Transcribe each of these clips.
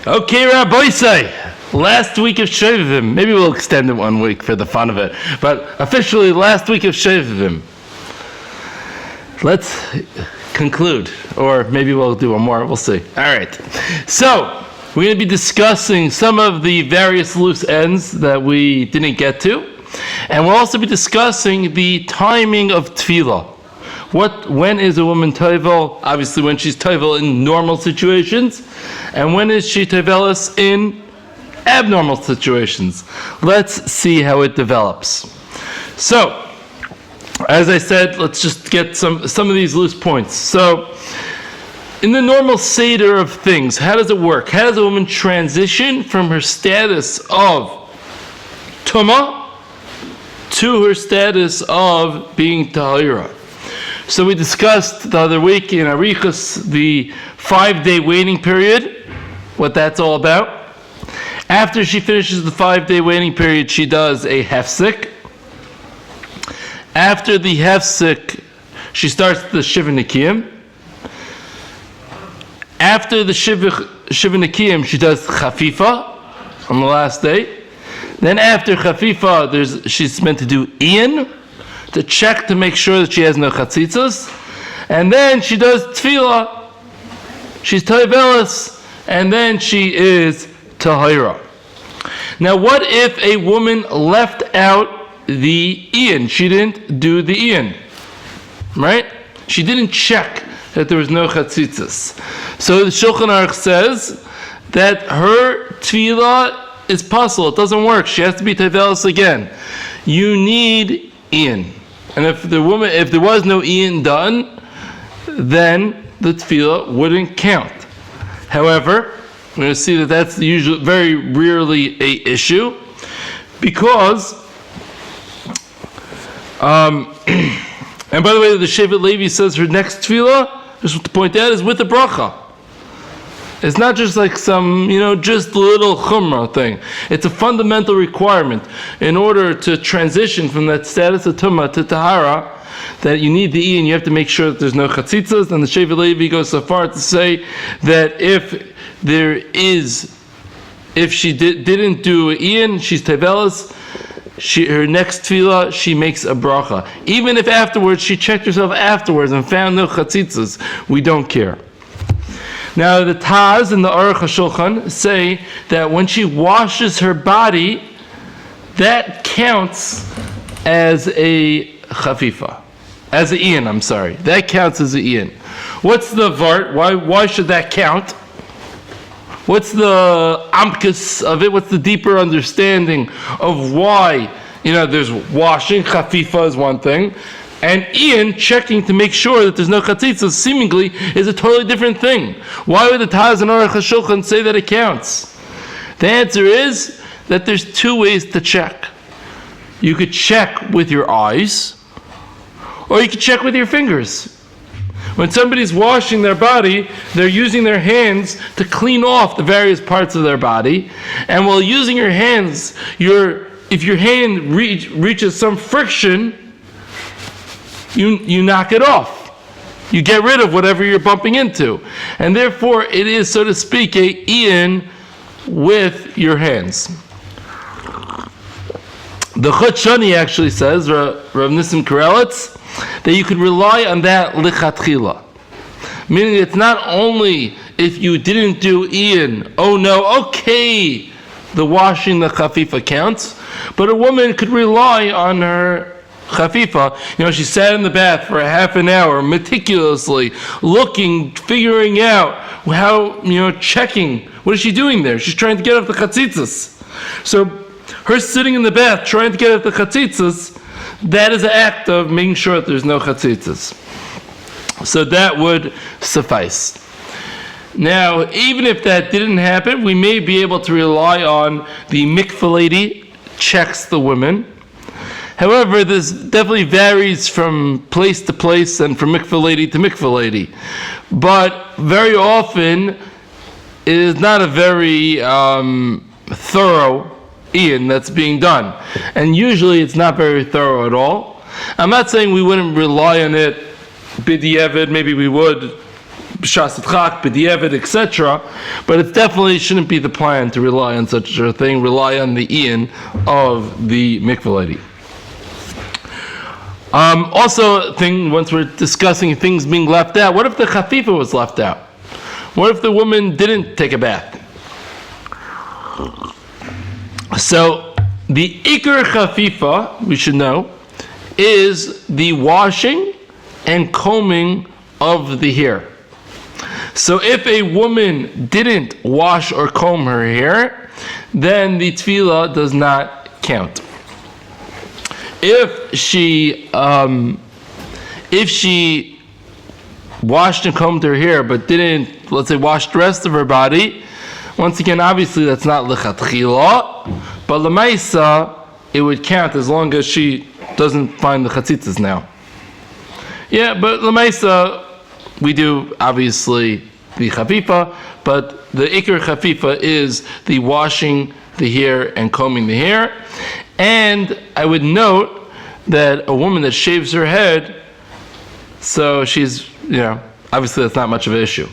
Okay, Rabbi say, last week of Shovavim. Maybe we'll extend it 1 week for the fun of it, but officially last week of Shovavim. Let's conclude, or maybe we'll do one more. We'll see. All right. So we're going to be discussing some of the various loose ends that we didn't get to, and we'll also be discussing the timing of tefillah. When is a woman tovel? Obviously, when she's tovel in normal situations, and when is she tovelous in abnormal situations? Let's see how it develops. So, as I said, let's just get some of these loose points. So, in the normal seder of things, how does it work? How does a woman transition from her status of tumah to her status of being tahira? So we discussed the other week in Arichas the 5-day waiting period, what that's all about. After she finishes the 5-day waiting period, she does a hefsek. After the hefsek, she starts the Shiva Nikiyim. After the Shiva Nikiyim, she does Chafifa on the last day. Then after Chafifa, she's meant to do Ian, to check to make sure that she has no chatzitzos. And then she does tefillah. She's tovelis, and then she is tahira. Now, what if a woman left out the Ian? She didn't do the Ian, right? She didn't check that there was no chatzitzos. So the Shulchan Aruch says that her tefillah is possible. It doesn't work. She has to be tovelis again. You need Ian. And if there was no Ian done, then the tefillah wouldn't count. However, we're going to see that that's usually very rarely a issue, because and by the way, the Shevet Levi says her next tefillah, just to point out, is with the bracha. It's not just like some, just little chumrah thing. It's a fundamental requirement in order to transition from that status of tumah to tahara, that you need the Ian. You have to make sure that there's no chatzitzas. And the Shevet Levi goes so far to say that if she didn't do Ian, she's tevelas. Her next tefillah, she makes a bracha. Even if afterwards she checked herself afterwards and found no chatzitzas, we don't care. Now, the Taz and the Aruch HaShulchan say that when she washes her body, that counts as a chafifa. As an Ian, I'm sorry. That counts as an Ian. What's the vart? Why should that count? What's the amkus of it? What's the deeper understanding of why? There's washing, chafifa is one thing, and Ian checking to make sure that there's no chatzitzah seemingly is a totally different thing. Why would the Taz and Aruch HaShulchan say that it counts? The answer is that there's 2 ways to check. You could check with your eyes, or you could check with your fingers. When somebody's washing their body, they're using their hands to clean off the various parts of their body, and while using your hands, if your hand reaches some friction, you knock it off. You get rid of whatever you're bumping into. And therefore, it is, so to speak, a Ian with your hands. The Chut Shani actually says, Rav Nissim Karelitz, that you could rely on that lichatchila. Meaning it's not only if you didn't do Ian, okay, the washing the chafifa counts, but a woman could rely on her chafifa. She sat in the bath for a half an hour, meticulously looking, figuring out how, checking. What is she doing there? She's trying to get off the chatzitzas. So, her sitting in the bath, trying to get off the chatzitzas, that is an act of making sure that there's no chatzitzas. So that would suffice. Now, even if that didn't happen, we may be able to rely on the mikva lady checks the women. However, this definitely varies from place to place and from mikveh lady to mikveh lady. But very often, it is not a very thorough Ian that's being done. And usually it's not very thorough at all. I'm not saying we wouldn't rely on it b'di'evid, maybe we would, b'shas tchak, b'diavad, etc. But it definitely shouldn't be the plan to rely on such a thing. Rely on the Ian of the mikvah lady. Also, once we're discussing things being left out, what if the chafifa was left out? What if the woman didn't take a bath? So, the ikar chafifa, we should know, is the washing and combing of the hair. So if a woman didn't wash or comb her hair, then the tefillah does not count. If she washed and combed her hair but didn't, let's say, wash the rest of her body, once again, obviously that's not lechatchila, but lemaisa it would count as long as she doesn't find the chatzitzas now. Yeah, but lemaisa we do obviously the chafifa, but the ikar chafifa is the washing the hair and combing the hair. And I would note that a woman that shaves her head, so she's, obviously that's not much of an issue.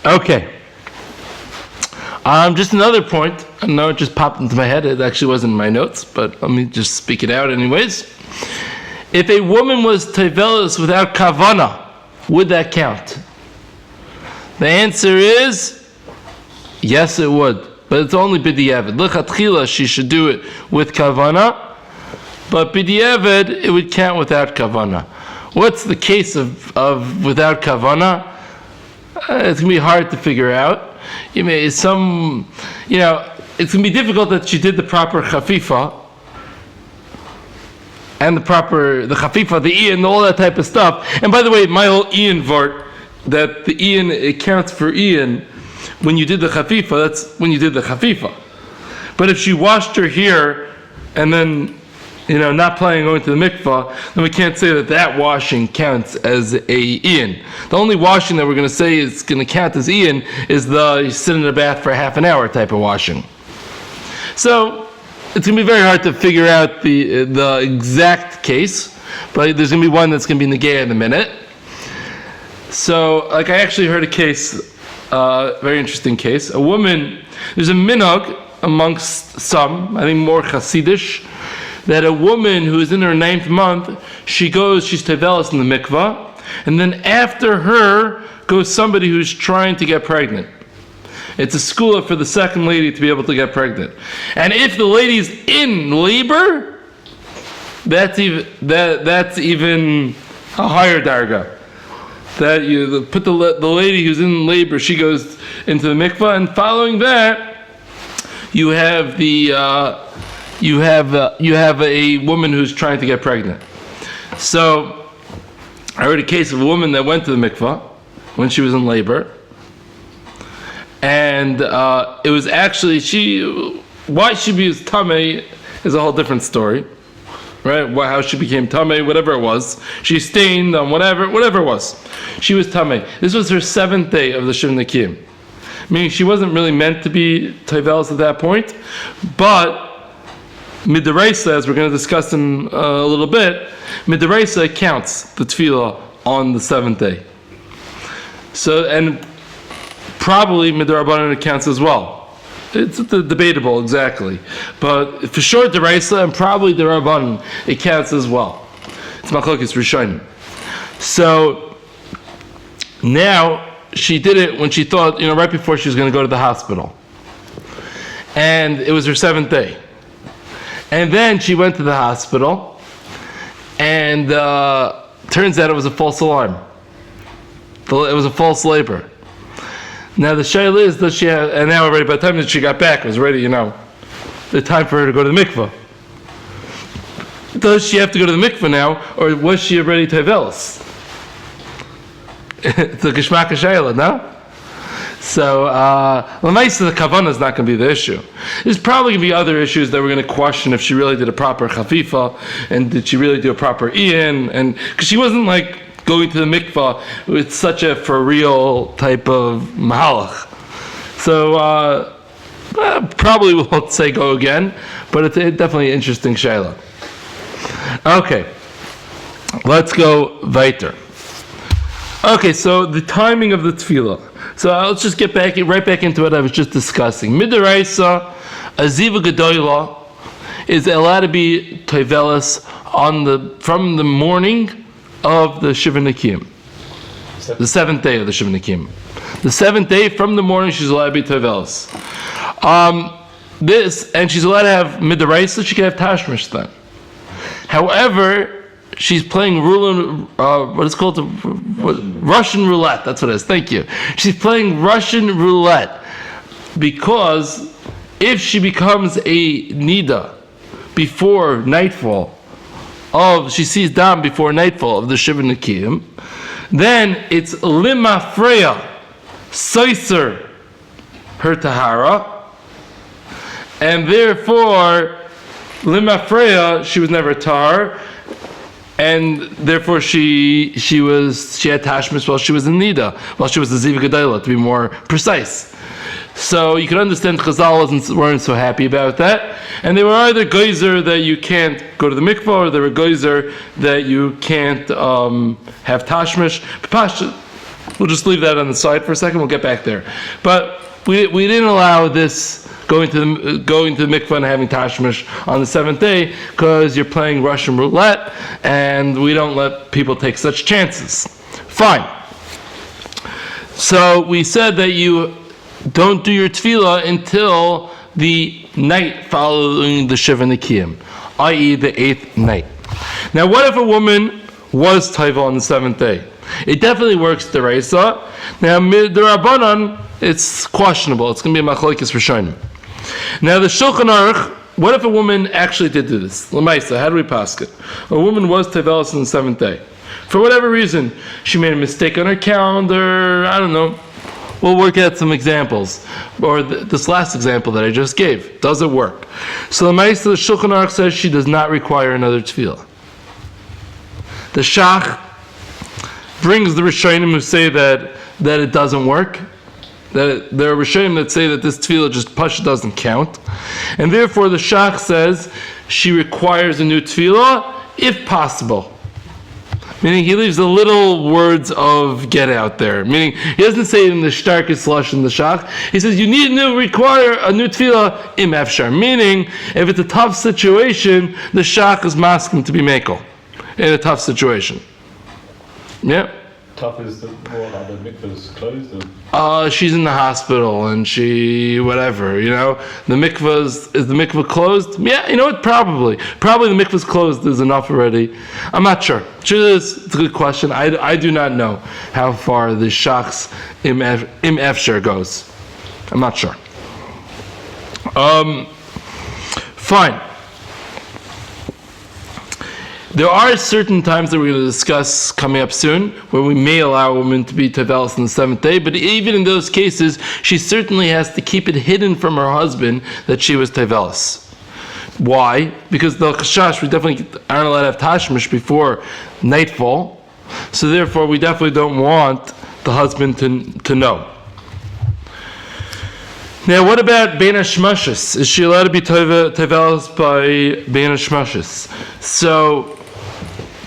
Okay. Just another point. I know it just popped into my head. It actually wasn't in my notes, but let me just speak it out anyways. If a woman was tevelis without kavana, would that count? The answer is yes, it would. But it's only b'diavad. L'chatchila, she should do it with kavana, but b'diavad, it would count without kavana. What's the case of without kavana? It's going to be hard to figure out. It's going to be difficult that she did the proper chafifa, and the chafifa, the Ian, all that type of stuff. And by the way, my whole Ian vart, that the Ian, it counts for Ian, when you did the chafifa, that's when you did the chafifa. But if she washed her hair and then, not planning on going to the mikvah, then we can't say that washing counts as a Ian. The only washing that we're going to say is going to count as Ian is you sit in a bath for half an hour type of washing. So it's going to be very hard to figure out the exact case, but there's going to be one that's going to be negay in a minute. So, I actually heard a case, very interesting case. A woman, there's a minhag amongst some, I think more Hasidish, that a woman who is in her 9th month, she's tevelis in the mikvah, and then after her goes somebody who's trying to get pregnant. It's a skula for the second lady to be able to get pregnant. And if the lady's in labor, that's even a higher darga. That you put the lady who's in labor, she goes into the mikvah, and following that, you have a woman who's trying to get pregnant. So I heard a case of a woman that went to the mikvah when she was in labor, and it was actually why she was tamei is a whole different story. Right? How she became tamei, whatever it was. She stained on whatever it was. She was tamei. This was her 7th day of the Shiur Nikiyim. Meaning she wasn't really meant to be tevelis at that point, but midiraisa, as we're going to discuss in a little bit, midiraisa counts the tefillah on the 7th day. So, and probably midarabanan it counts as well. It's debatable exactly, but for sure deraisa and probably derabanan it counts as well. It's machlokes rishonim. So now she did it when she thought, right before she was going to go to the hospital, and it was her 7th day, and then she went to the hospital, and turns out it was a false alarm. It was a false labor. Now the shayla is, does she have, and now already by the time that she got back, it was already, the time for her to go to the mikvah. Does she have to go to the mikvah now, or was she already tevelis? It's a geshmak shayla, no? So, the kavanah is not going to be the issue. There's probably going to be other issues that we're going to question if she really did a proper chafifa, and did she really do a proper iyan, and because she wasn't going to the mikvah with such a for real type of mahalach. So probably won't say go again, but it's definitely an interesting shayla. Okay, let's go weiter. Okay, so the timing of the tefillah. So let's just get right back into what I was just discussing. Midaraisa, a ziva gedola is allowed to be tevelis from the morning of the Shiva Nikiyim, the seventh day of the Shiva Nikiyim. The seventh day from the morning, she's allowed to be tevelis. And she's allowed to have midaraisa. She can have tashmish then. However, she's playing Russian roulette. That's what it is. Thank you. She's playing Russian roulette because if she becomes a nida before nightfall she sees dam before nightfall of the Shiva Nikiyim, then it's limafreya soiser her tahara, and therefore limafreya she was never tar. And therefore, she had tashmish while she was in nida, while she was the ziva gedola, to be more precise. So you can understand Chazal weren't so happy about that, and they were either geyser that you can't go to the mikvah, or they were geyser that you can't have tashmish. We'll just leave that on the side for a second. We'll get back there, but we didn't allow this. Going to the mikvah and having tashmish on the seventh day because you're playing Russian roulette, and we don't let people take such chances. Fine. So we said that you don't do your tefillah until the night following the Shiva Nikiyim, i.e. the 8th night. Now, what if a woman was taiva on the 7th day? It definitely works deraisa. Now, midrabanan, it's questionable. It's going to be a machlokes rishonim. Now, the Shulchan Aruch, what if a woman actually did do this? L'maisa, how do we pass it? A woman was tevelis on the 7th day. For whatever reason, she made a mistake on her calendar, I don't know. We'll work out some examples. Or this last example that I just gave. Does it work? So l'maisa, the Shulchan Aruch says she does not require another tefillah. The Shach brings the Rishonim who say that it doesn't work. That there are Rishonim that say that this tefillah just pasha doesn't count, and therefore the Shach says she requires a new tefillah if possible. Meaning he leaves the little words of get out there. Meaning he doesn't say it in the starkest lush in the Shach. He says you require a new tefillah im efshar. Meaning if it's a tough situation, the Shach is masking to be mekel in a tough situation. Yeah. Tough is the mikvah's closed? She's in the hospital and the mikvah is the mikvah closed? Yeah, you know what? Probably the mikvah's closed is enough already. I'm not sure. It's a good question. I do not know how far the shach's im efshar goes. I'm not sure. Fine. There are certain times that we're going to discuss coming up soon where we may allow a woman to be tevelis on the 7th day, but even in those cases, she certainly has to keep it hidden from her husband that she was tevelis. Why? Because the chashash, we definitely aren't allowed to have tashmish before nightfall, so therefore we definitely don't want the husband to know. Now, what about Bein HaShmashis? Is she allowed to be tevelis by Bein HaShmashis? So,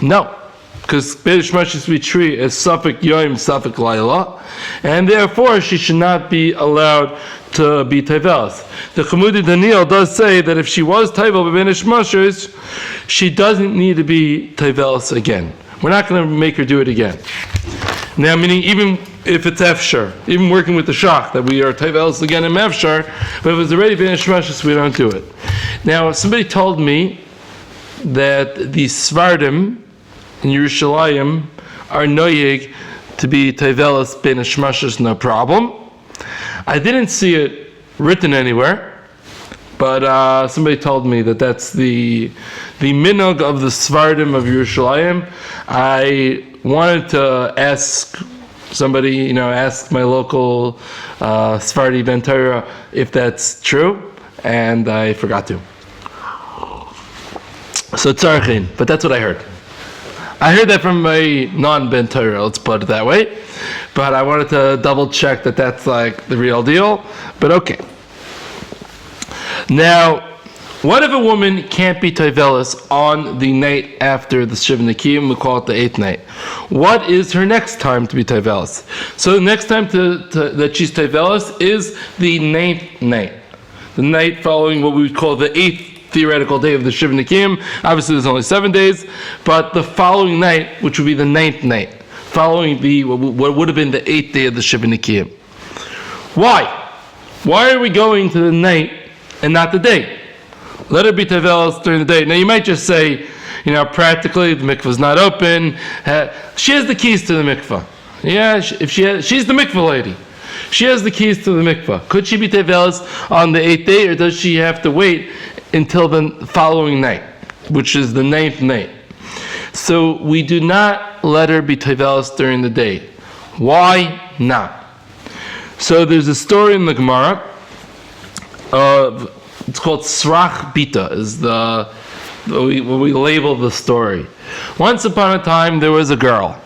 no, because Bein HaShmashis we treat as Safek Yom, Safek Laila, and therefore she should not be allowed to be tevelis. The Chamudi Daniel does say that if she was tevel by Bein HaShmashis, she doesn't need to be tevelis again. We're not going to make her do it again. Now, meaning even if it's efshar, even working with the shach, that we are tevelis again in efshar, but if it's already Bein HaShmashis, we don't do it. Now, somebody told me that the Svardim in Yerushalayim are noyeg to be tevelis Bein HaShmashis, no problem. I didn't see it written anywhere, but somebody told me that that's the minog of the Svardim of Yerushalayim. I wanted to ask somebody, ask my local Sephardi Ben Torah if that's true, and I forgot to. So tzarchin, but that's what I heard. I heard that from a non-Ben Torah, let's put it that way, but I wanted to double check that that's like the real deal, but okay. Now, what if a woman can't be tevelis on the night after the Shiva Nikiyim? We call it the 8th night. What is her next time to be tevelis? So the next time that she's tevelis is the 9th night. The night following what we would call the 8th theoretical day of the Shiva Nikiyim. Obviously there's only 7 days, but the following night, which would be the 9th night, following what would have been the 8th day of the Shiva Nikiyim. Why? Why are we going to the night and not the day? Let her be tevelis during the day. Now you might just say, practically the mikvah is not open. She has the keys to the mikvah. Yeah, she's the mikvah lady. She has the keys to the mikvah. Could she be tevelis on the 8th day, or does she have to wait until the following night, which is the 9th night? So we do not let her be tevelis during the day. Why not? So there's a story in the Gemara of, it's called Srach Bita, is what we label the story. Once upon a time, there was a girl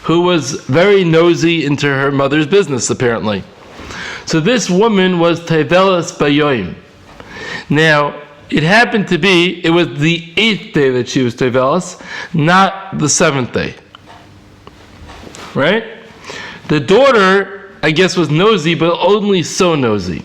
who was very nosy into her mother's business, apparently. So this woman was tevelis bayoim. Now, it happened to be, it was the 8th day that she was tevelis, not the 7th day. Right? The daughter, I guess, was nosy, but only so nosy.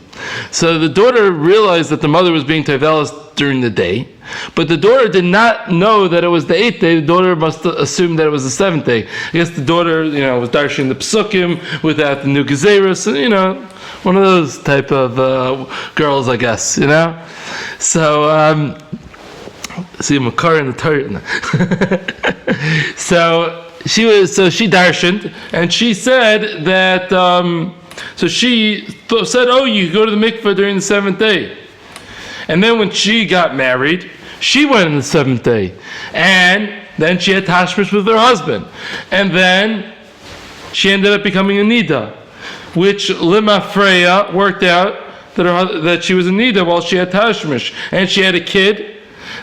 So the daughter realized that the mother was being tevelis during the day, but the daughter did not know that it was the 8th day. The daughter must assume that it was the 7th day. I guess the daughter, was darshing the psukim without the new gezerus, one of those type of girls, I guess, So, see, Makar in the Torah. So she darshaned, and she said that. So she said, "Oh, you go to the mikveh during the 7th day," and then when she got married, she went on the 7th day, and then she had tashmish with her husband, and then she ended up becoming a nida, which Lima Freya worked out that she was a nida while she had tashmish, and she had a kid.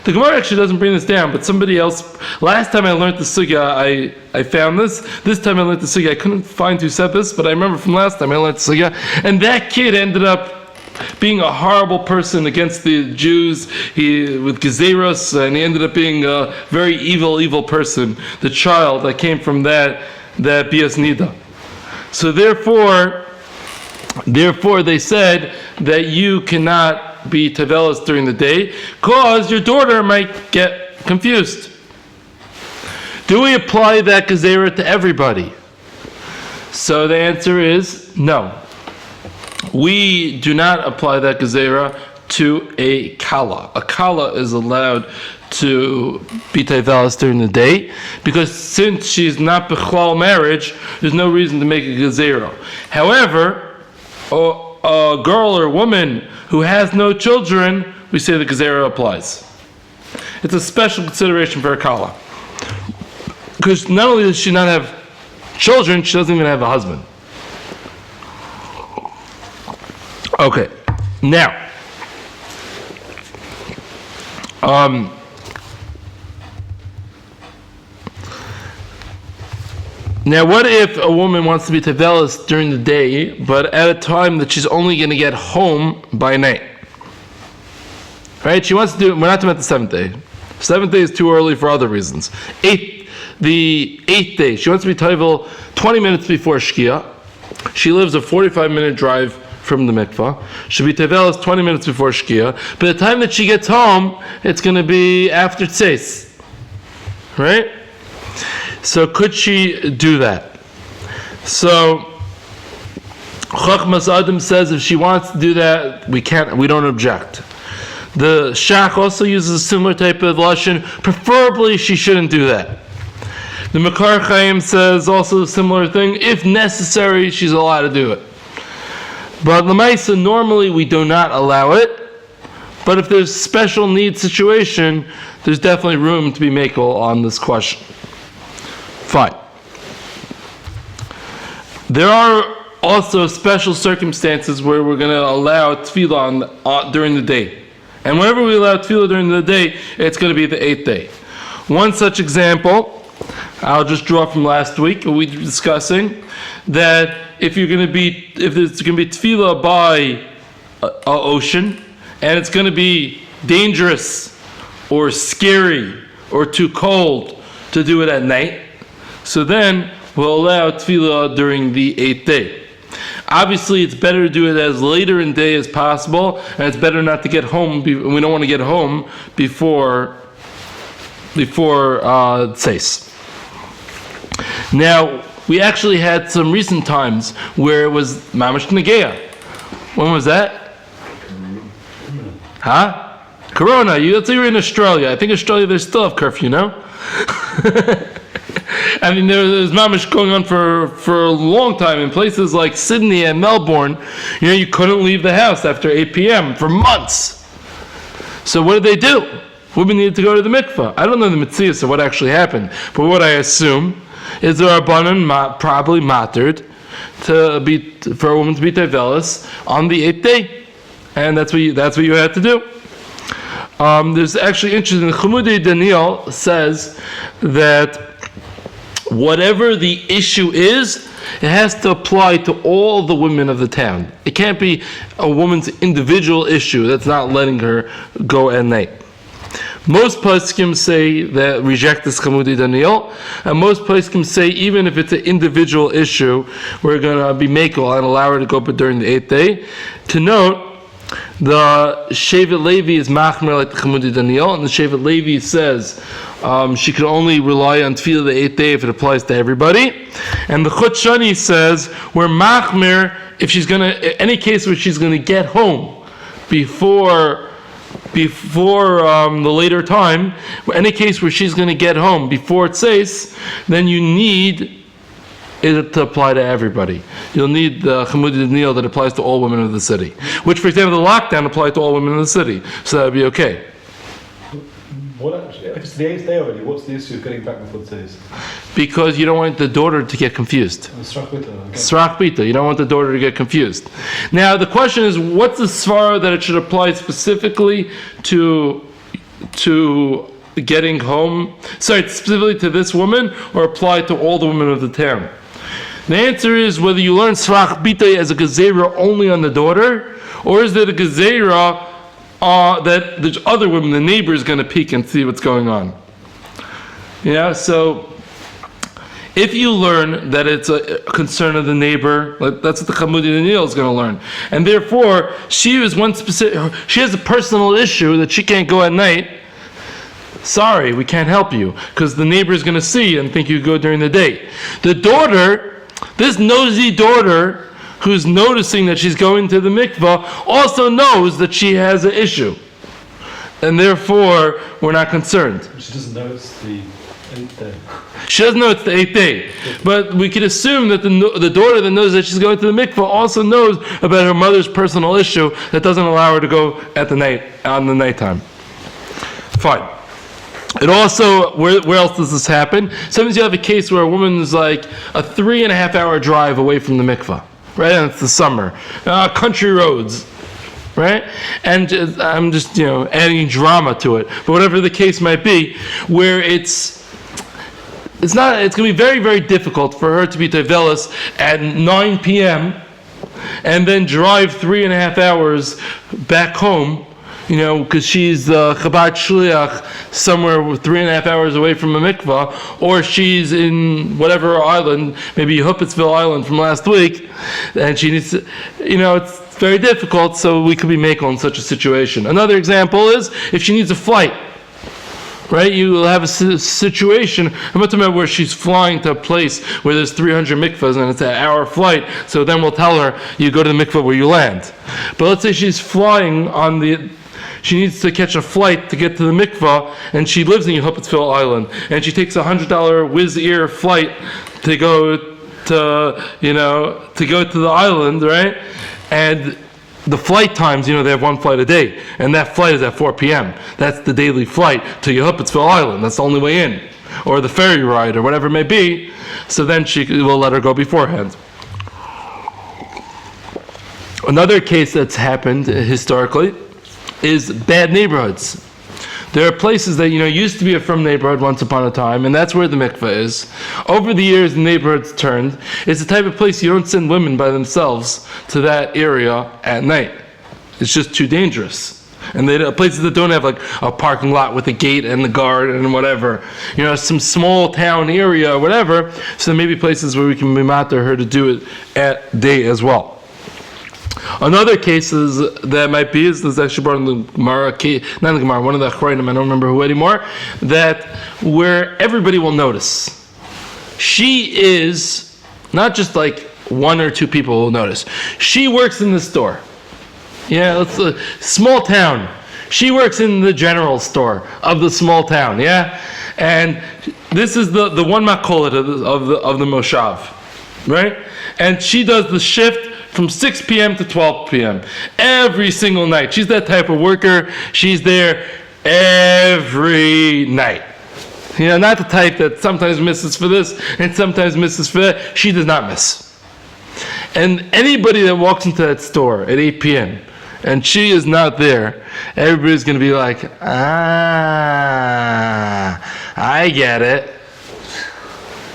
The Gemara actually doesn't bring this down, but somebody else, last time I learned the sugya, I found this. This time I learned the sugya. I couldn't find who said this, but I remember from last time I learned the sugya. And that kid ended up being a horrible person against the Jews, with gezeros, and he ended up being a very evil person, the child that came from that bias nida. So therefore they said that you cannot be tevelis during the day, because your daughter might get confused. Do we apply that gezerah to everybody? So the answer is no. We do not apply that gezerah to a kala. A kala is allowed to be tevelis during the day, because since she's not b'chlal marriage, there's no reason to make a gezerah. However, a girl or a woman who has no children, we say the gezerah applies. It's a special consideration for a kala, because not only does she not have children, she doesn't even have a husband. Okay, now, what if a woman wants to be tevelis during the day, but at a time that she's only going to get home by night? Right? She wants to do. We're not talking about the 7th day. 7th day is too early for other reasons. The 8th day, she wants to be tevel 20 minutes before Shkia. She lives a 45-minute drive from the mikvah. She'll be tevelis 20 minutes before Shkia. By the time that she gets home, it's going to be after tzeis. Right? So could she do that? So Chachmas Adam says if she wants to do that, we don't object. The Shach also uses a similar type of lashon. Preferably, she shouldn't do that. The Makar Chaim says also a similar thing. If necessary, she's allowed to do it. But L'maisa, normally we do not allow it. But if there's special needs situation, there's definitely room to be makel on this question. Fine. There are also special circumstances where we're going to allow tefillah during the day. And whenever we allow tefillah during the day, it's going to be the 8th day. One such example, I'll just draw from last week, we were discussing that if there's going to be tefillah by an ocean, and it's going to be dangerous or scary or too cold to do it at night, so then we'll allow tefillah during the 8th day. Obviously, it's better to do it as later in the day as possible, and it's better not to get home. We don't want to get home before Tzeis. Now, we actually had some recent times where it was Mamash Negeah. When was that? Huh? Corona. Let's say you're in Australia. I think Australia, they still have curfew, no? I mean, there's mamash going on for a long time in places like Sydney and Melbourne. You couldn't leave the house after 8 p.m. for months. So what did they do? Women needed to go to the mikvah. I don't know the mitzias of what actually happened, but what I assume is the Rabbanan probably mattered for a woman to be tevelis on the 8th day, and that's what you had to do. There's actually interesting. Chumudi Daniel says that whatever the issue is, it has to apply to all the women of the town. It can't be a woman's individual issue that's not letting her go at night. Most poskim say that reject this Chumudi Daniel, and most poskim say even if it's an individual issue, we're going to be makel and allow her to go during the 8th day. To note, the Shevet Levi is machmer like the Chumudi Daniel, and the Shevet Levi says she can only rely on tefillah the 8th day if it applies to everybody. And the Chut Shani says we're machmer if she's any case where she's gonna get home before the later time, any case where she's gonna get home before it says, then you need it to apply to everybody. You'll need the Chumudi Daniel that applies to all women of the city. Which, for example, the lockdown applied to all women in the city. So that would be okay. If it's the 8th day already, what's the issue of getting back before it says? Because you don't want the daughter to get confused. Srach Bita. You don't want the daughter to get confused. Now, the question is, what's the svara that it should apply specifically to getting home? Sorry, specifically to this woman, or apply to all the women of the town? The answer is whether you learn Srach Bita as a gezerah only on the daughter, or is it a gezerah that the other women, the neighbor, is going to peek and see what's going on. So if you learn that it's a concern of the neighbor, that's what the Chumudi Daniel is going to learn. And therefore, she has a personal issue that she can't go at night. Sorry, we can't help you, because the neighbor is going to see and think you go during the day. The daughter, this nosy daughter, who's noticing that she's going to the mikvah, also knows that she has an issue. And therefore, we're not concerned. She doesn't know it's the 8th day. She doesn't know it's the 8th day. But we could assume that the daughter that knows that she's going to the mikvah also knows about her mother's personal issue that doesn't allow her to go on the nighttime. Fine. It also, where else does this happen? Sometimes you have a case where a woman is like a 3.5 hour drive away from the mikvah. Right, and it's the summer, country roads, right? And I'm just adding drama to it. But whatever the case might be, where it's going to be very, very difficult for her to be tevelis at 9 p.m. and then drive 3.5 hours back home. Because she's Chabad Shliach somewhere 3.5 hours away from a mikvah, or she's in whatever island, maybe Huppetsville Island from last week, and she needs to, it's very difficult, so we could be makel in such a situation. Another example is if she needs a flight, right? You will have a situation, I'm not talking about where she's flying to a place where there's 300 mikvahs and it's an hour flight, so then we'll tell her, you go to the mikvah where you land. But let's say she's flying she needs to catch a flight to get to the mikvah, and she lives in Huppetsville Island, and she takes $100 Wizz Air flight to go to the island, right? And the flight times, they have one flight a day, and that flight is at 4 p.m. That's the daily flight to Huppetsville Island. That's the only way in, or the ferry ride, or whatever it may be. So then she will let her go beforehand. Another case that's happened historically is bad neighborhoods. There are places that used to be a frum neighborhood once upon a time, and that's where the mikveh is. Over the years, the neighborhood's turned. It's the type of place you don't send women by themselves to that area at night. It's just too dangerous. And places that don't have like a parking lot with a gate and the guard and whatever, some small town area or whatever. So there may be places where we can mimater her to do it at day as well. Another cases that might be is this actually brought in the Gemara, not the Gemara, one of the Achronim, I don't remember who anymore, that where everybody will notice. She is not just like one or two people will notice. She works in the store. Yeah, it's a small town. She works in the general store of the small town. Yeah, and this is the one makolet of the moshav, right? And she does the shift from 6 p.m. to 12 p.m. every single night. She's that type of worker. She's there every night. Not the type that sometimes misses for this and sometimes misses for that. She does not miss. And anybody that walks into that store at 8 p.m. and she is not there, everybody's going to be like, I get it.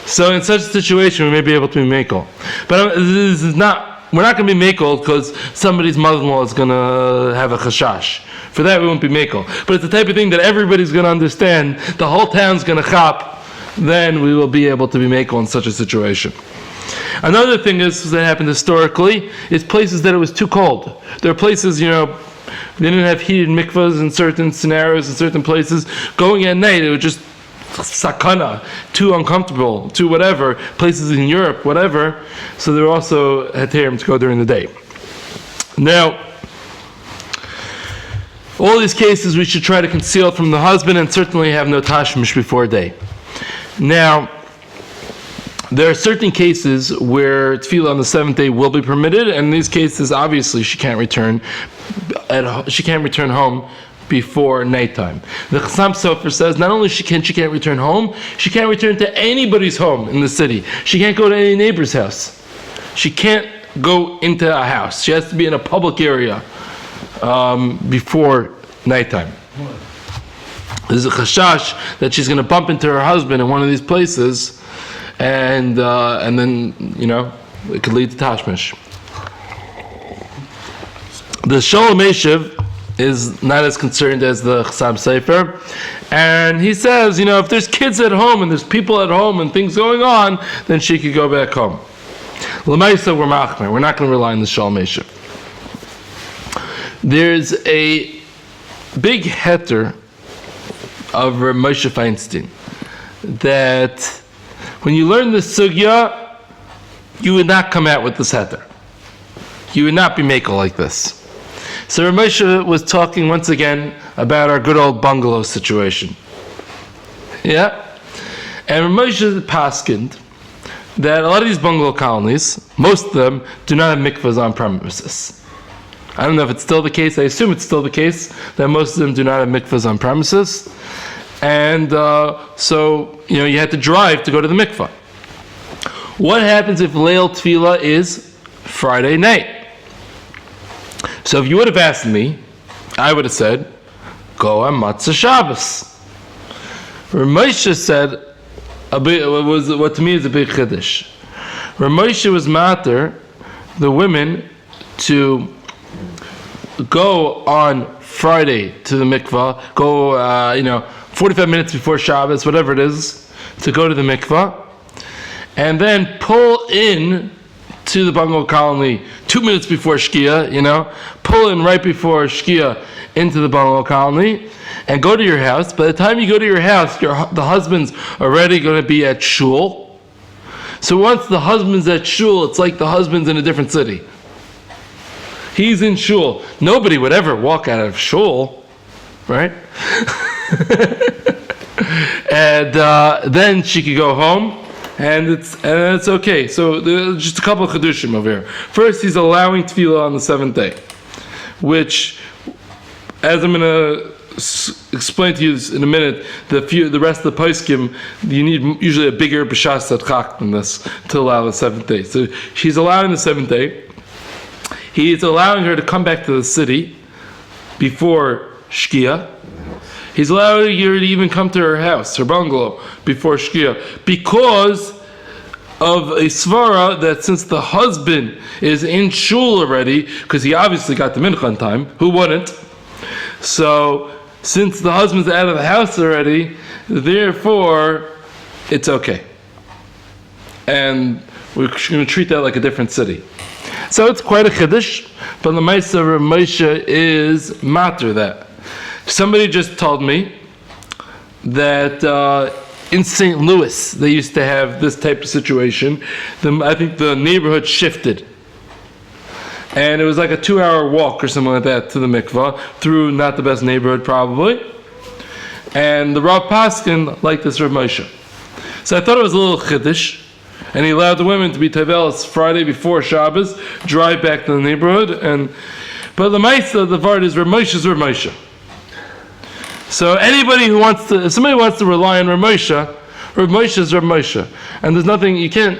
So in such a situation, we may be able to be makel. But this is not. We're not going to be makel because somebody's mother-in-law is going to have a chashash. For that, we won't be makel. But it's the type of thing that everybody's going to understand. The whole town's going to chop. Then we will be able to be makel in such a situation. Another thing is that happened historically is places that it was too cold. There are places, they didn't have heated mikvahs in certain scenarios, in certain places. Going at night, it was just sakana, too uncomfortable, too whatever, places in Europe, whatever. So there were also heterim to go during the day. Now, all these cases we should try to conceal from the husband and certainly have no tashmish before day. Now, there are certain cases where tefillah on the seventh day will be permitted, and in these cases, obviously, she can't return home before nighttime. The Chassam Sofer says not only she can't return home, she can't return to anybody's home in the city. She can't go to any neighbor's house. She can't go into a house. She has to be in a public area before nighttime. There's a chashash that she's going to bump into her husband in one of these places, and then it could lead to tashmish. The Sholem Eshiv is not as concerned as the Chassam Sofer, and he says, if there's kids at home and there's people at home and things going on, then she could go back home. L'maisa, we're machmer. We're not going to rely on the Sholem Eshiv. There's a big heter of Moshe Feinstein that when you learn this sugya, you would not come out with this heter. You would not be makel like this. So Moshe was talking once again about our good old bungalow situation. Yeah? And Moshe paskined that a lot of these bungalow colonies, most of them, do not have mikvahs on premises. I don't know if it's still the case. I assume it's still the case that most of them do not have mikvahs on premises. And so you had to drive to go to the mikvah. What happens if Leil Tefillah is Friday night? So if you would have asked me, I would have said, go on Matzah Shabbos. Moshe said, what to me is a big chiddush. Moshe was mater the women to go on Friday to the mikvah, go 45 minutes before Shabbos, whatever it is, to go to the mikvah, and then pull in to the bungalow colony 2 minutes before Shkia, pull in right before Shkia into the bungalow colony, and go to your house. By the time you go to your house, the husband's already going to be at shul. So once the husband's at shul, it's like the husband's in a different city. He's in shul. Nobody would ever walk out of shul, right? And then she could go home. And it's okay. So just a couple of chedushim over here. First, he's allowing tefillah on the seventh day, which, as I'm going to explain to you in a minute, the rest of the poskim, you need usually a bigger b'shas tzadchak than this to allow the seventh day. So she's allowing the seventh day. He is allowing her to come back to the city before Shkia. He's allowing her to even come to her house, her bungalow, before Shkia, because of a svara that since the husband is in shul already, because he obviously got the mincha on time, who wouldn't? So, since the husband's out of the house already, therefore, it's okay. And we're going to treat that like a different city. So it's quite a chiddush, but the Maisa Rav Moshe is matter that. Somebody just told me that in St. Louis they used to have this type of situation. I think the neighborhood shifted. And it was like a 2-hour walk or something like that to the mikvah, through not the best neighborhood probably. And the Rav Paskin liked this Rav Moshe. So I thought it was a little chiddush. And he allowed the women to be tevelis Friday before Shabbos, drive back to the neighborhood, but the Maisa, the Vard is Rav Moshe is Rav Moshe. So anybody who wants to, if somebody wants to rely on Rav Moshe is Rav Moshe. And there's nothing, you can't.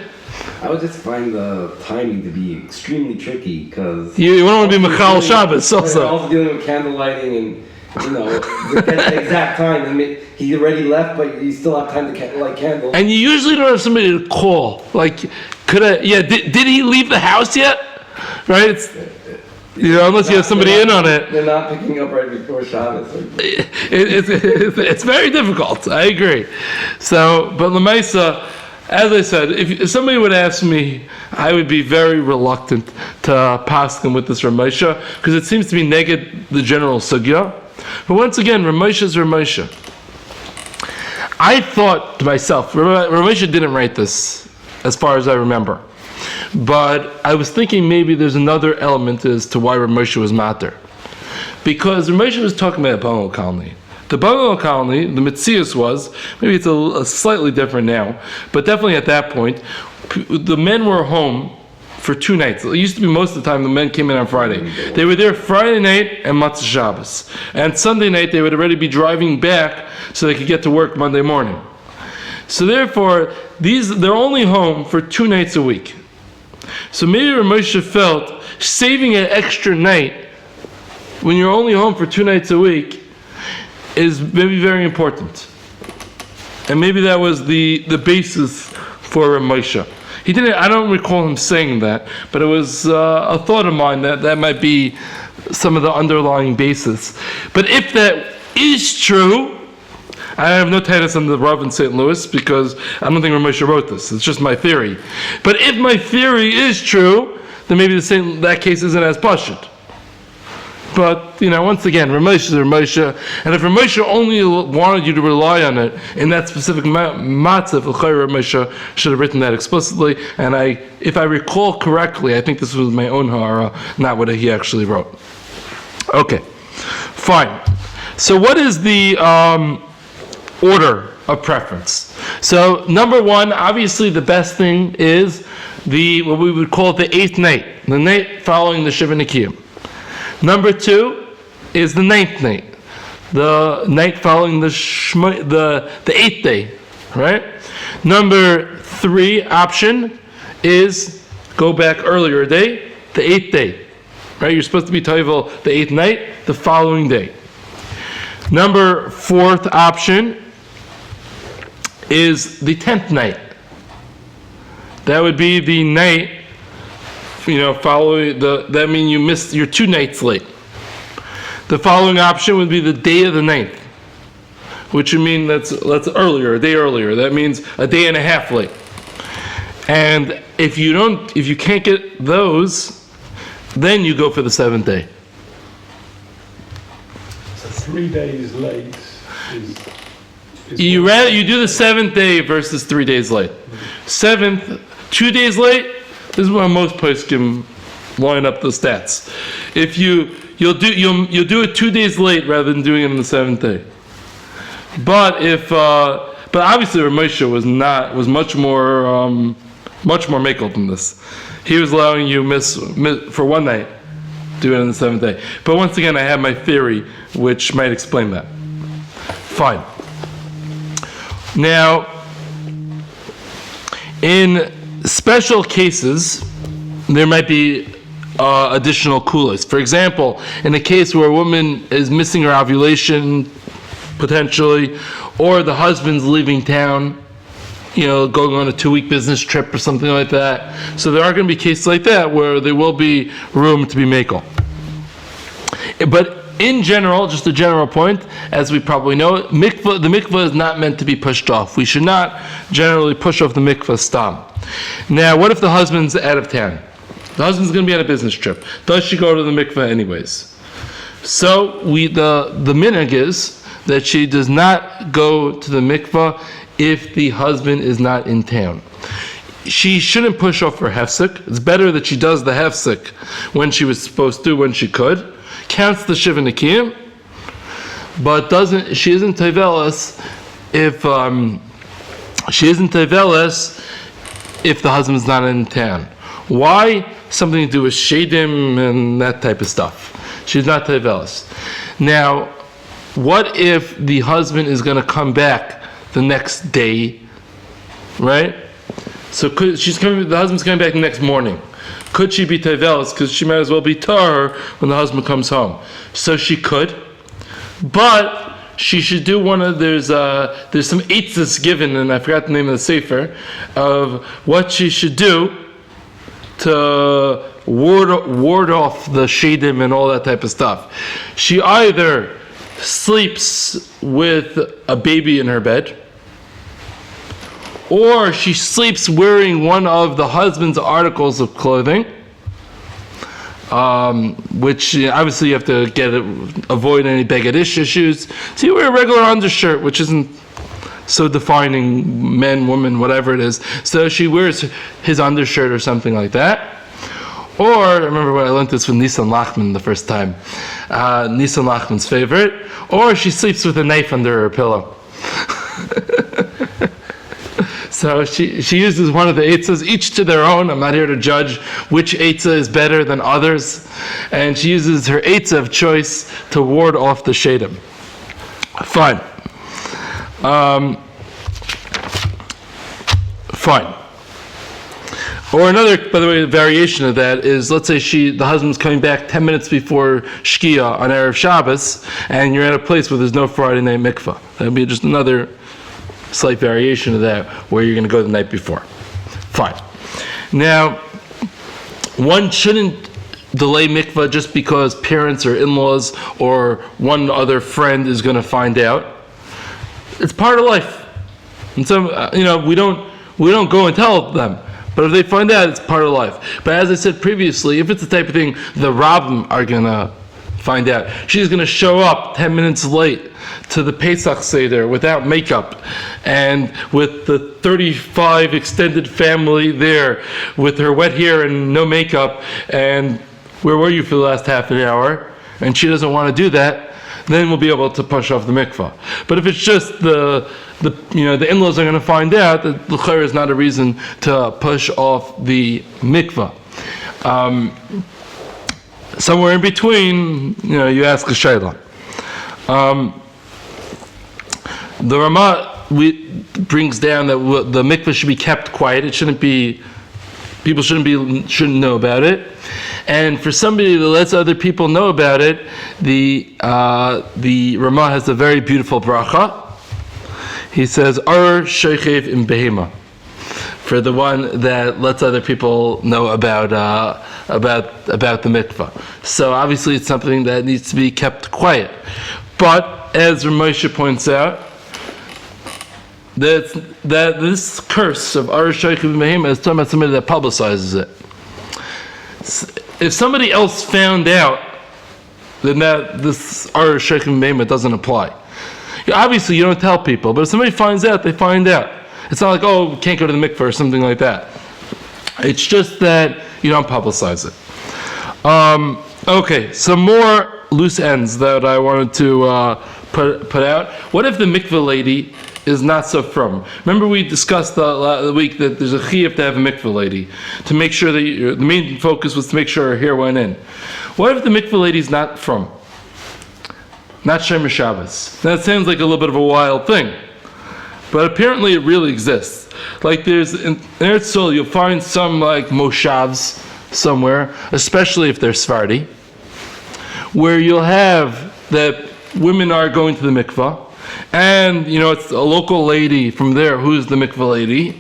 I would just find the timing to be extremely tricky, because You don't want to be Michal Shabbos also. Also dealing with candle lighting and, to get the exact time. I mean, he already left, but you still have time to light candles. And you usually don't have somebody to call. Like, did he leave the house yet? Right? Unless you have somebody in on it. They're not picking up right before Shabbos. It's very difficult. I agree. So, but Lamaisa, as I said, if somebody would ask me, I would be very reluctant to paskin with this Rav Moshe, because it seems to be neged the general sugya. But once again, Rav Moshe is Rav Moshe. I thought to myself, Rav Moshe didn't write this, as far as I remember. But I was thinking maybe there's another element as to why Rav Moshe was matter. Because Rav Moshe was talking about Bungalow Colony. The Bungalow Colony, the Metzius was, maybe it's a slightly different now, but definitely at that point, the men were home for 2 nights. It used to be most of the time the men came in on Friday. They were there Friday night and Matzah Shabbos. And Sunday night they would already be driving back so they could get to work Monday morning. So therefore, they're only home for 2 nights a week. So maybe Rav Moshe felt saving an extra night when you're only home for 2 nights a week is maybe very important. And maybe that was the basis for Rav Moshe. I don't recall him saying that, but it was a thought of mine that might be some of the underlying basis. But if that is true, I have no tennis on the Rav in St. Louis, because I don't think Rav Moshe wrote this. It's just my theory. But if my theory is true, then maybe that case isn't as pashut. But, once again, Rav Moshe is Rav Moshe. And if Rav Moshe only wanted you to rely on it in that specific matzav, Rav Moshe should have written that explicitly. And if I recall correctly, I think this was my own hara, not what he actually wrote. Okay, fine. So what is the order of preference? So number one, obviously the best thing is what we would call the 8th night, the night following the Shiva Nikiyim. Number 2 is the 9th night, the night following the 8th day, right? Number 3 option is go back earlier day, the 8th day, right? You're supposed to be toivel the 8th night, the following day. Number 4th option is the 10th night. That would be the night, following that means you're 2 nights late. The following option would be the day of the 9th, which would mean that's earlier, a day earlier. That means a day and a half late. And if you can't get those, then you go for the 7th day. So 3 days late is You do the 7th day versus 3 days late. 7th, 2 days late. This is where most poskim line up the stats. If you'll do it 2 days late rather than doing it on the 7th day. But obviously Rav Moshe was much more makel than this. He was allowing you miss for 1 night, do it on the 7th day. But once again, I have my theory which might explain that. Fine. Now, in special cases, there might be additional kulas. For example, in a case where a woman is missing her ovulation, potentially, or the husband's leaving town, going on a 2-week business trip or something like that. So there are going to be cases like that where there will be room to be makel. But in general, just a general point, as we probably know, the mikvah is not meant to be pushed off. We should not generally push off the mikvah stam. Now, what if the husband's out of town? The husband's going to be on a business trip. Does she go to the mikvah anyways? So the minhag is that she does not go to the mikvah if the husband is not in town. She shouldn't push off her hefsek. It's better that she does the hefsek when she was supposed to, when she could. Counts the shiva nikiyim, but she isn't tevelas if the husband's not in town. Why? Something to do with shadim and that type of stuff. She's not tevelas. Now, what if the husband is going to come back the next day, right? So the husband's coming back the next morning. Could she be tevelas? Because she might as well be tar when the husband comes home. So she could, but she should do there's some eitzes given, and I forgot the name of the sefer, of what she should do to ward off the shadim and all that type of stuff. She either sleeps with a baby in her bed, or she sleeps wearing one of the husband's articles of clothing, which obviously you have to avoid any begadish issues. So you wear a regular undershirt, which isn't so defining, men, women, whatever it is. So she wears his undershirt or something like that. Or, I remember when I learned this with Nisan Lachman the first time, Nisan Lachman's favorite, or she sleeps with a knife under her pillow. So she uses one of the eitzahs, each to their own. I'm not here to judge which eitzah is better than others. And she uses her eitzah of choice to ward off the shadim. Fine. Fine. Or another, by the way, variation of that is, let's say the husband's coming back 10 minutes before Shkia on Erev Shabbos, and you're at a place where there's no Friday night mikvah. That would be just another slight variation of that, where you're going to go the night before. Fine. Now, one shouldn't delay mikvah just because parents or in-laws or one other friend is going to find out. It's part of life. And so, we don't go and tell them. But if they find out, it's part of life. But as I said previously, if it's the type of thing the Rabbim are going to find out, she's going to show up 10 minutes late to the Pesach Seder without makeup and with the 35 extended family there with her wet hair and no makeup, and where were you for the last half an hour? And she doesn't want to do that, then we'll be able to push off the mikvah. But if it's just the in-laws are going to find out, that the l'chayr is not a reason to push off the mikvah. Somewhere in between, you ask a shayla. The Ramah brings down that the mikvah should be kept quiet. It shouldn't know about it. And for somebody that lets other people know about it, the Ramah has a very beautiful bracha. He says, "Ar sheichev im behema," for the one that lets other people know about the mikvah. So obviously, it's something that needs to be kept quiet. But as Ramosha points out, that this curse of Ar sheichev im behema is talking about somebody that publicizes it. If somebody else found out, then this Ar sheichev im behema doesn't apply. Obviously, you don't tell people, but if somebody finds out, they find out. It's not like, oh, can't go to the mikveh or something like that. It's just that you don't publicize it. Okay, some more loose ends that I wanted to put out. What if the mikveh lady is not so from? Remember we discussed the week that there's a chiyuv to have a mikveh lady, to make sure that the main focus was to make sure her hair went in. What if the mikveh lady is not from? Not Shomer Shabbos. That sounds like a little bit of a wild thing, but apparently it really exists. Like there's in Eretz Yisrael, you'll find some like moshavs somewhere, especially if they're Sephardi, where you'll have that women are going to the mikvah, and it's a local lady from there who's the mikvah lady,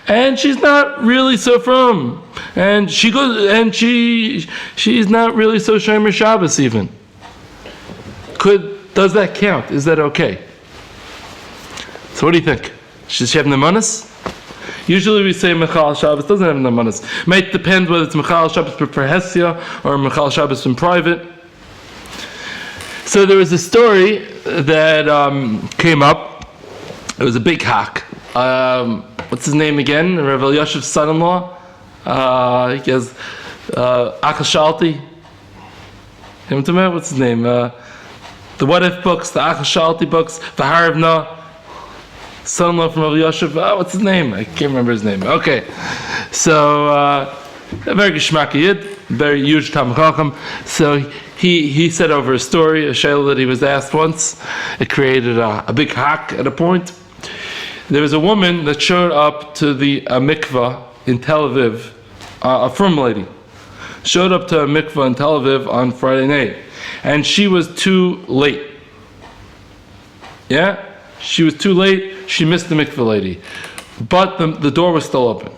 and she's not really so from, and she goes, and she's not really so Shomer Shabbos even. Does that count? Is that okay? So what do you think? Should she have nemanis? Usually we say Mechal Shabbos doesn't have nemanis. Might depend whether it's Mechal Shabbos per Hesia or Mechal Shabbos in private. So there was a story that came up. It was a big hack. What's his name again? Rav Elyashiv's son-in-law. He has Achashalti. You know what I'm about? What's his name? The What If books, the Achashalti books, Vaharivna. Son-in-law from Rav Elyashiv. What's his name? I can't remember his name. Okay. So, a very geschmacky yid, very huge Talmid Chacham. So he said over a story, a shayla that he was asked once. It created a big hack at a point. There was a woman that showed up to the Mikva in Tel Aviv, a frum lady. Showed up to a Mikva in Tel Aviv on Friday night. And she was too late. Yeah? She was too late. She missed the mikveh lady. But the door was still open.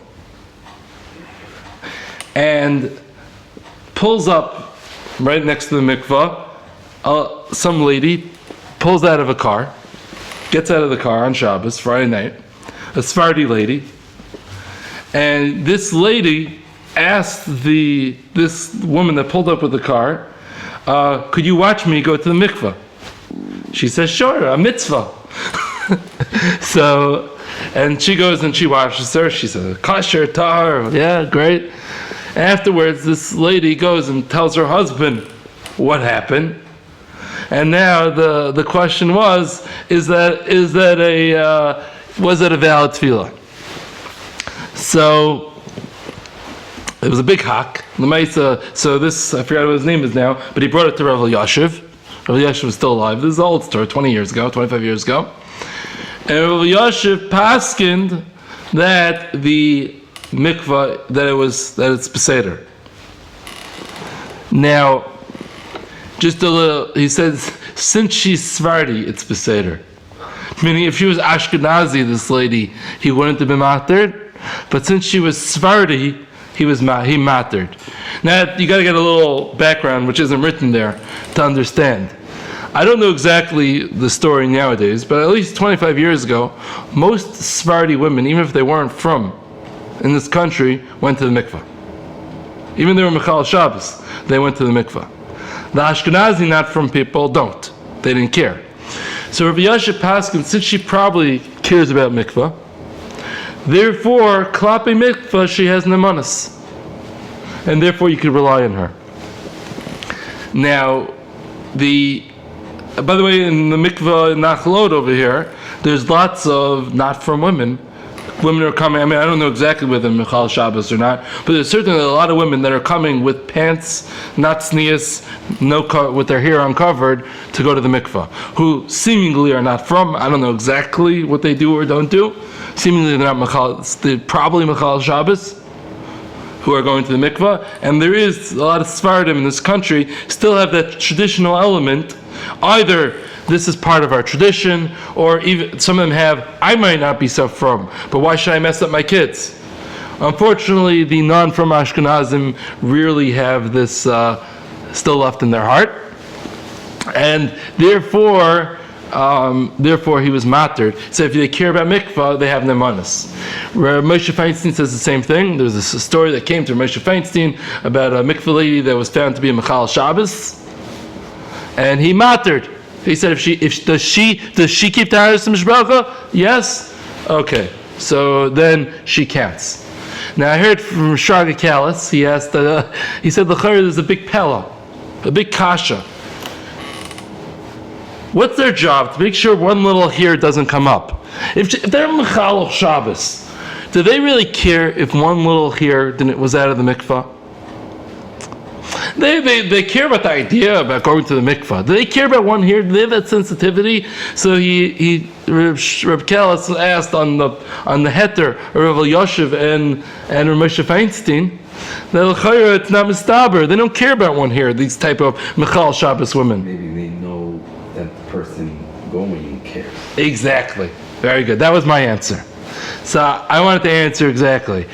And pulls up right next to the mikveh. Some lady pulls out of a car, gets out of the car on Shabbos, Friday night, a Sephardi lady. And this lady asked this woman that pulled up with the car, could you watch me go to the mikveh? She says, sure, a mitzvah. So, and she goes and she watches her. She says, kosher, tar, yeah, great. Afterwards, this lady goes and tells her husband what happened. And now the question was it a valid tefillah? So it was a big hack. So this, I forgot what his name is now, but he brought it to Rav Elyashiv. Rav Elyashiv was still alive. This is an old story, 20 years ago, 25 years ago. And Rav Elyashiv paskined that the mikvah, that it's beseder. Now, just a little, he says, since she's Sephardi, it's beseder. Meaning, if she was Ashkenazi, this lady, he wouldn't have been mattered. But since she was Sephardi, he mattered. Now, you got to get a little background, which isn't written there, to understand. I don't know exactly the story nowadays, but at least 25 years ago, most Sephardi women, even if they weren't from in this country, went to the mikvah. Even if they were Mechal Shabbos, they went to the mikvah. The Ashkenazi, not from people, don't. They didn't care. So Rabbi Yasha Paskin, since she probably cares about mikvah, therefore, klape mikvah, she has nemanis. And therefore you could rely on her. Now, by the way, in the mikvah in Nachlot over here, there's lots of not from women. Women are coming, I mean, I don't know exactly whether Michal Shabbos or not, but there's certainly a lot of women that are coming with pants, not tznius, with their hair uncovered, to go to the mikvah, who seemingly are not from, I don't know exactly what they do or don't do, seemingly they're not they're probably Michal Shabbos, who are going to the mikvah, and there is a lot of Sephardim in this country still have that traditional element. Either this is part of our tradition, or even some of them have, I might not be so from, but why should I mess up my kids? Unfortunately, the non-from Ashkenazim rarely have this still left in their heart, and therefore he was mattered. So if they care about mikvah, they have nemanis. Moshe Feinstein says the same thing. There was a story that came to Moshe Feinstein about a mikvah lady that was found to be a Michal Shabbos, and he mattered. He said, does she keep the Haris Mishbracha? Yes? Okay. So then she counts. Now I heard from Shraga Kalis, he asked, he said, there's a big pella, a big kasha. What's their job? To make sure one little hair doesn't come up. If they're Michal Shabbos, do they really care if one little hair was out of the mikvah? They care about the idea about going to the mikvah. Do they care about one hair? Do they have that sensitivity? So Reb Kalas asked on the heter of Rav Elyashiv and Moshe Feinstein that it's not mistaber. They don't care about one hair. These type of Michal Shabbos women. Maybe they know that the person going cares. Exactly. Very good. That was my answer. So I wanted to answer exactly.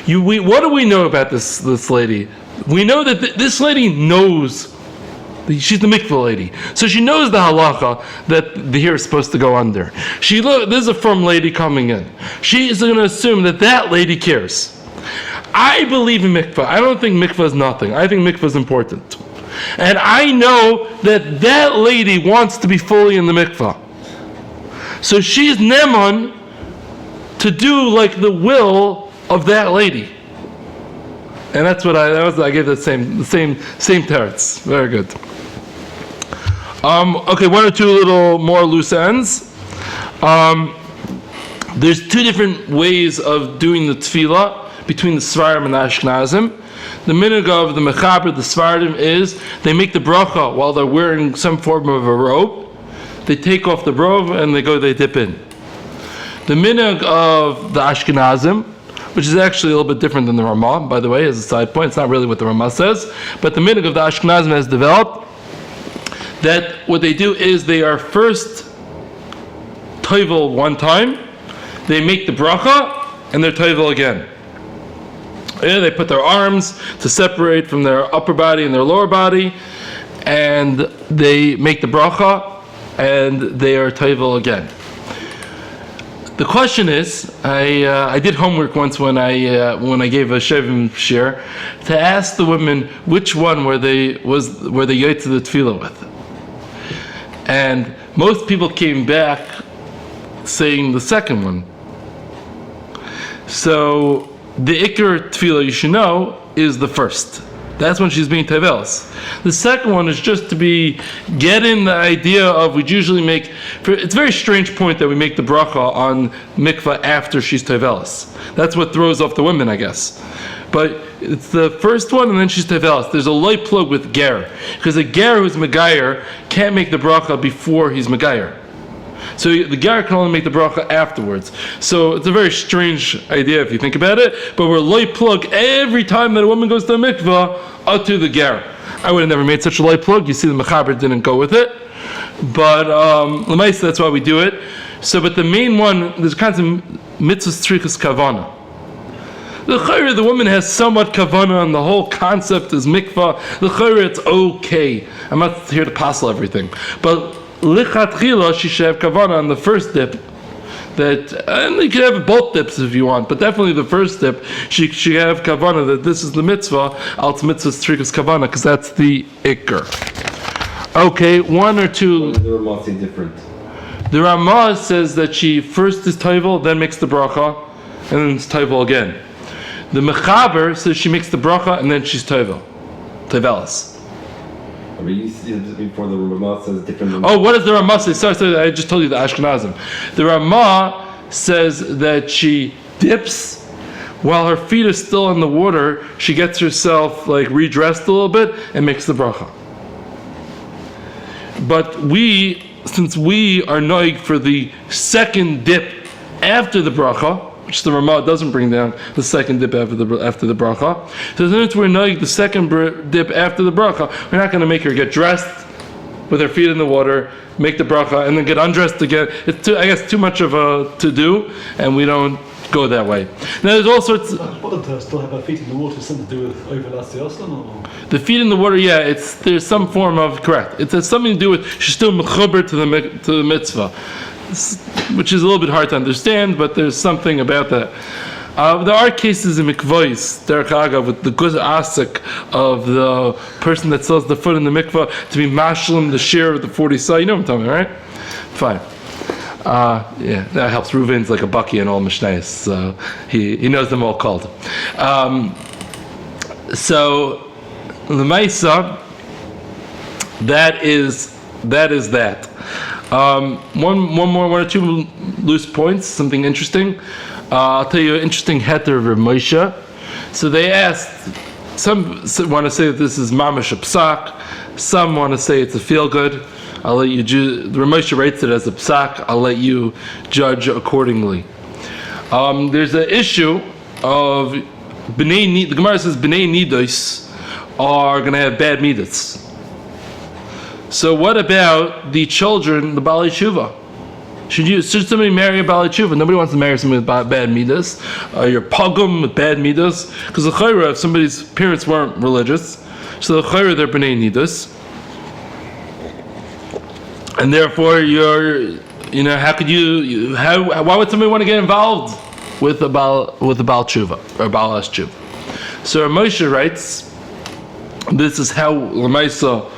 What do we know about this lady? We know that this lady knows She's the mikvah lady. So she knows the halacha that the hair is supposed to go under. There's a firm lady coming in. She is going to assume that lady cares. I believe in mikvah. I don't think mikvah is nothing. I think mikvah is important. And I know that lady wants to be fully in the mikvah. So she's neman to do like the will of that lady. And that's what I gave the same teretz. Very good. Okay, one or two little more loose ends. There's two different ways of doing the tefillah between the Sfarim and the Ashkenazim. The minhag of the Mechaber, the Sfarim, is they make the bracha while they're wearing some form of a robe. They take off the robe and they dip in. The minhag of the Ashkenazim, which is actually a little bit different than the Ramah, by the way, as a side point. It's not really what the Ramah says, but the minhag of the Ashkenazim has developed that what they do is they are first toivel one time, they make the bracha, and they're toivel again. Yeah, they put their arms to separate from their upper body and their lower body, and they make the bracha, and they are toivel again. The question is, I did homework once when I gave a Shovavim shiur to ask the women which one were they yotze the tefillah with, and most people came back saying the second one. So the ikar tefillah you should know is the first. That's when she's being tevelis. The second one is just to get in the idea of we usually make. It's a very strange point that we make the bracha on mikvah after she's tevelis. That's what throws off the women, I guess. But it's the first one, and then she's tevelis. There's a light plug with ger, because a ger who's megayer can't make the bracha before he's megayer. So the ger can only make the bracha afterwards. So it's a very strange idea if you think about it. But we're light plug every time that a woman goes to a mikvah up to the ger. I would have never made such a light plug. You see, the mechaber didn't go with it. But l'maisa, that's why we do it. So, but the main one, there's kinds of mitzvahs tzrichas kavana. The woman has somewhat kavana, and the whole concept is mikvah. The chayre, it's okay. I'm not here to passel everything, but lichatchila, she should have kavana on the first dip. And you can have both dips if you want, but definitely the first dip, she should have kavana that this is the mitzvah, als mitzvah strikas kavana, because that's the ikar. Okay, one or two. What does the Ramah say different? The Ramah says that she first is toivel, then makes the bracha, and then it's toivel again. The Mechaber says she makes the bracha and then she's toivel, toivelis. But you said before the Ramah says different than... Oh, what does the Ramah say? Sorry, I just told you the Ashkenazim. The Ramah says that she dips while her feet are still in the water. She gets herself redressed a little bit and makes the bracha. But since we are noig for the second dip after the bracha, which the Ramah doesn't bring down the second dip after the bracha. So since we're noig the second dip after the bracha, we're not going to make her get dressed with her feet in the water, make the bracha, and then get undressed again. It's too much of a to do, and we don't go that way. Now there's all sorts. What did still have her feet in the water? Something to do with overlast the Oslan, or the feet in the water? Yeah, there's some form of correct. It has something to do with she's still mechuber to the mitzvah, which is a little bit hard to understand, but there's something about that. There are cases in mikvahs, derech agav, with the guz asik of the person that sells the foot in the mikvah to be mashlim the share of the 40 sa. You know what I'm talking about, right? Fine. Yeah, that helps. Reuven's like a bucky in all mishnayos, so he knows them all called. So the Maisa, that is that. One or two loose points, something interesting. I'll tell you an interesting heter of Moshe. So they asked, some want to say that this is mamash a psak, some want to say it's a feel good. I'll let you the Moshe rates it as a psak. I'll let you judge accordingly. There's an issue of the Gemara says bnei nidos are going to have bad midas. So what about the children, the Baalei Tshuva? Should somebody marry a Baalei Tshuva? Nobody wants to marry somebody with bad midas. Your pogum with bad midas, because the chayra, if somebody's parents weren't religious, so the chayra they're bnei nidos. And therefore, how could why would somebody want to get involved with a Baal Tshuva or Baal Tshuva? So Moshe writes, this is how L'maisa,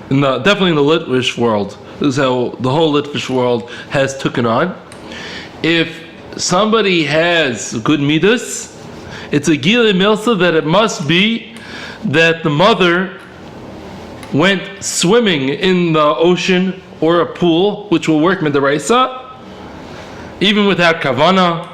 definitely in the Litvish world, this is how the whole Litvish world has taken on. If somebody has good midas, it's a Gilei Milsa that it must be that the mother went swimming in the ocean or a pool, which will work midaraisa, even without kavana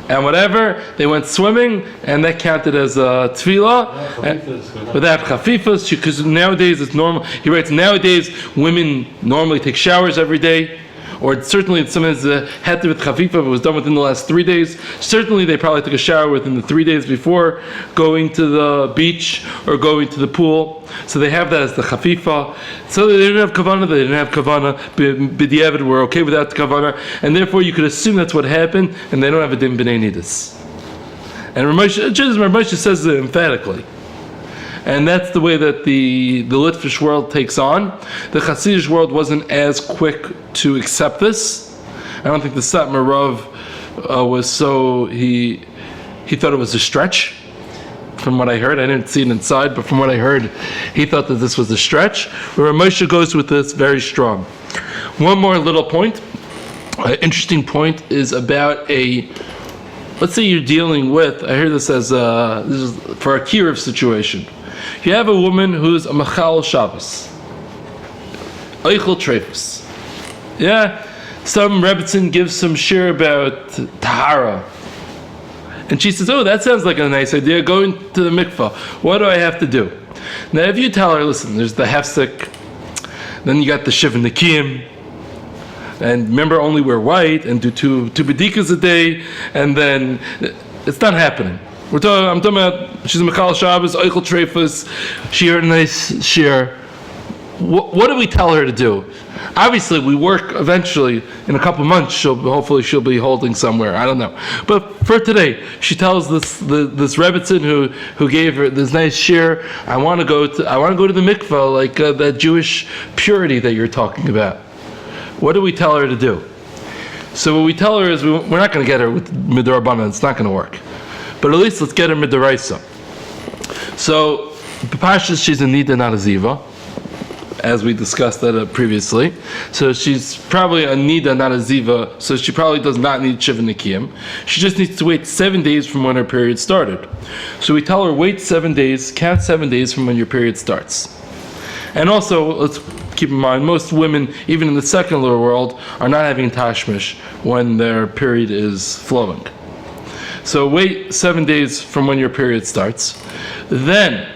and whatever. They went swimming, and that counted as a tefillah without chafifas. Because nowadays it's normal. He writes, nowadays women normally take showers every day, or certainly sometimes had to with chafifa, but it was done within the last 3 days. Certainly they probably took a shower within the 3 days before going to the beach or going to the pool. So they have that as the chafifa. So they didn't have kavana, b'diavad, we're okay without the kavana, and therefore you could assume that's what happened, and they don't have a din b'nei nidus. And Ramosha says it emphatically. And that's the way that the Litvish world takes on. The Hasidic world wasn't as quick to accept this. I don't think the Satmar Rav was so, he thought it was a stretch. From what I heard, I didn't see it inside, but from what I heard, he thought that this was a stretch. Where Moshe goes with this very strong. One more little point, an interesting point, is about let's say you're dealing with, I hear this as this is for a kiruv situation. You have a woman who's a machal Shabbos, Eichel Trefus. Yeah, some Rebbetzin gives some shir about Tahara. And she says, oh, that sounds like a nice idea, going to the mikvah. What do I have to do? Now, if you tell her, listen, there's the hefsek, then you got the shiv and the kiyim, and remember, only wear white, and do two bedikas a day, and then it's not happening. I'm talking about, she's a Mechal Shabbos, Eichel Trefus, she heard a nice shir. What do we tell her to do? Obviously, we work eventually, in a couple months, hopefully she'll be holding somewhere, I don't know. But for today, she tells this Rebbetzin who gave her this nice shir, I want to go to the mikvah, like that Jewish purity that you're talking about. What do we tell her to do? So what we tell her is, we're not going to get her with midrabanan, it's not going to work. But at least let's get her midaraisa. So, Pashas, she's a nida, not a ziva, as we discussed that previously. So she's probably a nida, not a ziva, so she probably does not need shiva nikiyim. She just needs to wait 7 days from when her period started. So we tell her, wait 7 days, count 7 days from when your period starts. And also, let's keep in mind, most women, even in the secular world, are not having tashmish when their period is flowing. So wait 7 days from when your period starts. Then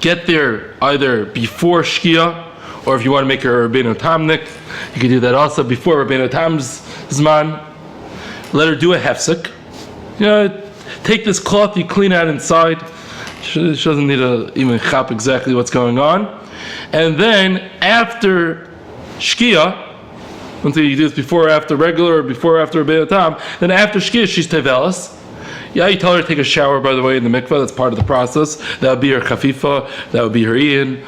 get there either before Shkia, or if you want to make her Rabbeinu Tamnik, you can do that also before Rabbeinu Tam's Zman. Let her do a hefsek. Take this cloth, you clean out inside. She doesn't need to even chop exactly what's going on. And then after Shkia, until you do this before or after regular, or before or after Rabbeinu Tam, then after Shkia, she's tevelas. Yeah, you tell her to take a shower, by the way, in the mikvah. That's part of the process. That would be her chafifa. That would be her iyan,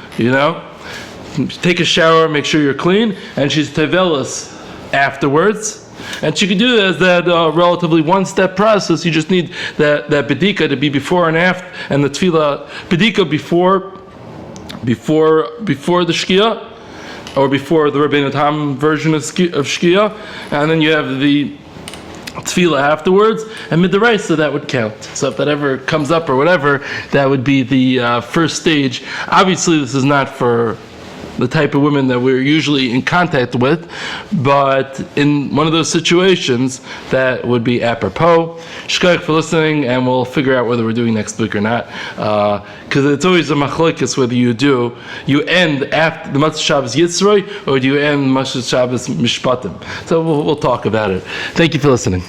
Take a shower, make sure you're clean, and she's tevelas afterwards. And she can do that as that relatively one-step process. You just need that bedika to be before and after, and the tefillah bedika before the Shkia, or before the Rabbeinu Tam version of Shkia, and then you have the tefillah afterwards, and midaraisa, that would count. So if that ever comes up or whatever, that would be the first stage. Obviously, this is not for the type of women that we're usually in contact with, but in one of those situations, that would be apropos. Shkoyach for listening, and we'll figure out whether we're doing next week or not, because it's always a machlokes whether you end after the Matzah Shabbos Yitzroy, or do you end Matzah Shabbos Mishpatim. So we'll talk about it. Thank you for listening.